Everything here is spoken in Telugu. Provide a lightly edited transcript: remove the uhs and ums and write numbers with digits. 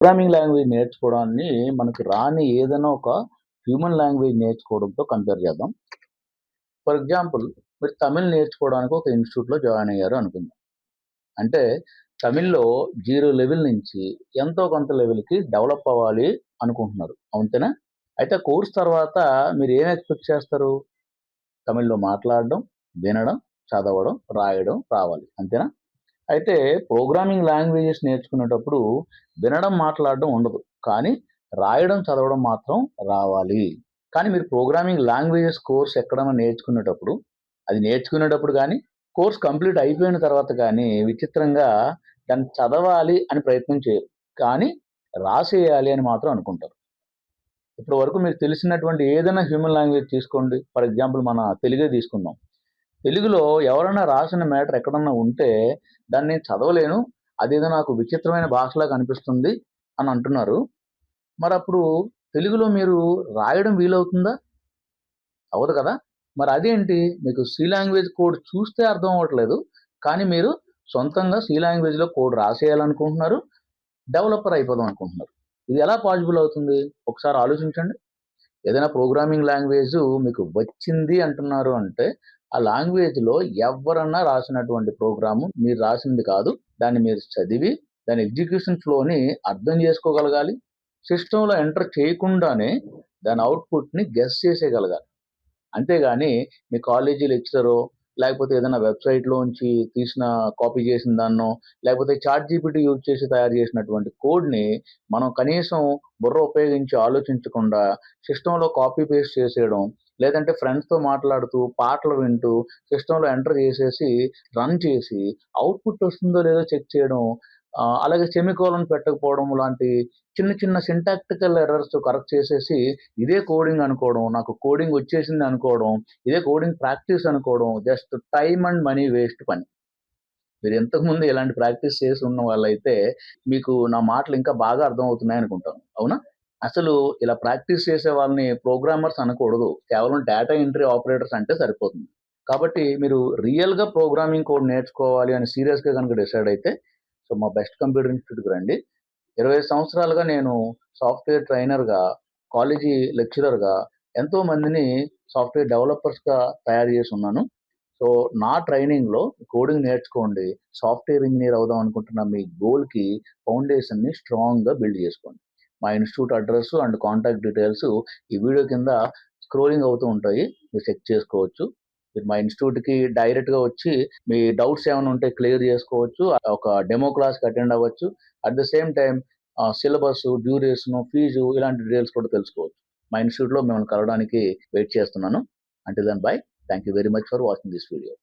ప్రోగ్రామింగ్ లాంగ్వేజ్ నేర్చుకోవడాన్ని మనకు రాని ఏదైనా ఒక హ్యూమన్ లాంగ్వేజ్ నేర్చుకోవడంతో కంపేర్ చేద్దాం. ఫర్ ఎగ్జాంపుల్ మీరు తమిళ్ నేర్చుకోవడానికి ఒక ఇన్‌స్టిట్యూట్‌లో జాయిన్ అయ్యారు అనుకుందాం. అంటే తమిళ్‌లో 0 లెవెల్ నుంచి ఎంతో కొంత లెవెల్‌కి డెవలప్ అవ్వాలి అనుకుంటున్నారు. అంతేనా? అయితే కోర్స్ తర్వాత మీరు ఏం ఎక్స్‌పెక్ట్ చేస్తారు? తమిళ్‌లో మాట్లాడడం, వినడం, చదవడం, రాయడం రావాలి. అంతేనా? అయితే ప్రోగ్రామింగ్ లాంగ్వేజెస్ నేర్చుకునేటప్పుడు వినడం, మాట్లాడడం ఉండదు. కానీ రాయడం, చదవడం మాత్రం రావాలి. కానీ మీరు ప్రోగ్రామింగ్ లాంగ్వేజెస్ కోర్స్ ఎక్కడైనా నేర్చుకునేటప్పుడు, అది నేర్చుకునేటప్పుడు గానీ, కోర్స్ కంప్లీట్ అయిపోయిన తర్వాత గానీ, విచిత్రంగా దాన్ని చదవాలి అని ప్రయత్నం చేయరు. కానీ రాసేయాలి అని మాత్రం అనుకుంటారు. ఇప్పటి వరకు మీకు తెలిసినటువంటి ఏదైనా హ్యూమన్ లాంగ్వేజ్ తీసుకోండి. ఫర్ ఎగ్జాంపుల్ మన తెలుగే తీసుకుందాం. తెలుగులో ఎవరైనా రాసిన మ్యాటర్ ఎక్కడన్నా ఉంటే దాన్ని నేను చదవలేను. అదేదో నాకు విచిత్రమైన భాషలాగా అనిపిస్తుంది అని అంటున్నారు. మరప్పుడు తెలుగులో మీరు రాయడం వీలవుతుందా? అవ్వదు కదా! మరి అదేంటి? మీకు సి లాంగ్వేజ్ కోడ్ చూస్తే అర్థం అవ్వట్లేదు. కానీ మీరు సొంతంగా సి లాంగ్వేజ్‌లో కోడ్ రాసేయాలనుకుంటున్నారు. డెవలపర్ అయిపోదాం అనుకుంటున్నారు. ఇది ఎలా పాసిబుల్ అవుతుంది? ఒకసారి ఆలోచించండి. ఏదైనా ప్రోగ్రామింగ్ లాంగ్వేజ్ మీకు వచ్చింది అంటున్నారు అంటే, ఆ లాంగ్వేజ్‌లో ఎవ్వరన్నా రాసినటువంటి ప్రోగ్రాము మీరు రాసింది కాదు. దాన్ని మీరు చదివి, దాని ఎగ్జిక్యూషన్ ఫ్లోని అర్థం చేసుకోగలగాలి. సిస్టమ్‌లో ఎంటర్ చేయకుండానే దాని ఔట్‌పుట్‌ని గెస్ చేసేయగలగాలి. అంతేగాని మీ కాలేజీ లెక్చరరో, లేకపోతే ఏదైనా వెబ్‌సైట్‌లోంచి తీసిన కాపీ చేసిన దాన్నో, లేకపోతే చాట్‌జీపీటీ యూజ్ చేసి తయారు చేసినటువంటి కోడ్‌ని మనం కనీసం బుర్ర ఉపయోగించి ఆలోచించకుండా సిస్టమ్‌లో కాపీ పేస్ట్ చేసేయడం, లేదంటే ఫ్రెండ్స్‌తో మాట్లాడుతూ, పాటలు వింటూ, సిస్టమ్‌లో ఎంటర్ చేసేసి, రన్ చేసి, ఔట్‌పుట్ వస్తుందో లేదో చెక్ చేయడం, అలాగే సెమికోలన్ పెట్టకపోవడం లాంటి చిన్న చిన్న సింటాక్టికల్ ఎర్రర్స్ కరెక్ట్ చేసేసి ఇదే కోడింగ్ అనుకోవడం, నాకు కోడింగ్ వచ్చేసింది అనుకోవడం, ఇదే కోడింగ్ ప్రాక్టీస్ అనుకోవడం, just time and money waste పని. మీరు ఇంతకుముందు ఇలాంటి ప్రాక్టీస్ చేసి ఉన్న వాళ్ళైతే, మీకు నా మాటలు ఇంకా బాగా అర్థమవుతున్నాయి అనుకుంటాను. అవునా? అసలు ఇలా ప్రాక్టీస్ చేసే వాళ్ళని ప్రోగ్రామర్స్ అనకూడదు. కేవలం డేటా ఎంట్రీ ఆపరేటర్స్ అంటే సరిపోతుంది. కాబట్టి మీరు రియల్‌గా ప్రోగ్రామింగ్ కోడ్ నేర్చుకోవాలి అని సీరియస్‌గా గనుక డిసైడ్ అయితే, సో, మా బెస్ట్ కంప్యూటర్ ఇన్‌స్టిట్యూట్‌కి రండి. 20 సంవత్సరాలుగా నేను సాఫ్ట్‌వేర్ ట్రైనర్‌గా, కాలేజీ లెక్చరర్‌గా ఎంతో మందిని సాఫ్ట్‌వేర్ డెవలపర్స్‌గా తయారు చేసున్నాను. సో, నా ట్రైనింగ్‌లో కోడింగ్ నేర్చుకోండి. సాఫ్ట్‌వేర్ ఇంజినీర్ అవుదాం అనుకుంటున్న మీ గోల్‌కి ఫౌండేషన్‌ని స్ట్రాంగ్‌గా బిల్డ్ చేసుకోండి. మా institute address and contact details ఈ వీడియో కింద స్క్రోలింగ్ అవుతూ ఉంటాయి. మీరు చెక్ చేసుకోవచ్చు. మీరు మా ఇన్‌స్టిట్యూట్‌కి డైరెక్ట్‌గా వచ్చి మీ డౌట్స్ ఏమైనా ఉంటే క్లియర్ చేసుకోవచ్చు. ఒక డెమో క్లాస్‌కి అటెండ్ అవ్వచ్చు. At the same time syllabus, duration, fee ఇలాంటి డీటెయిల్స్ కూడా తెలుసుకోవచ్చు. మా ఇన్‌స్టిట్యూట్‌లో మిమ్మల్ని కలవడానికి వెయిట్ చేస్తున్నాను. Until then bye. Thank you very much for watching this video.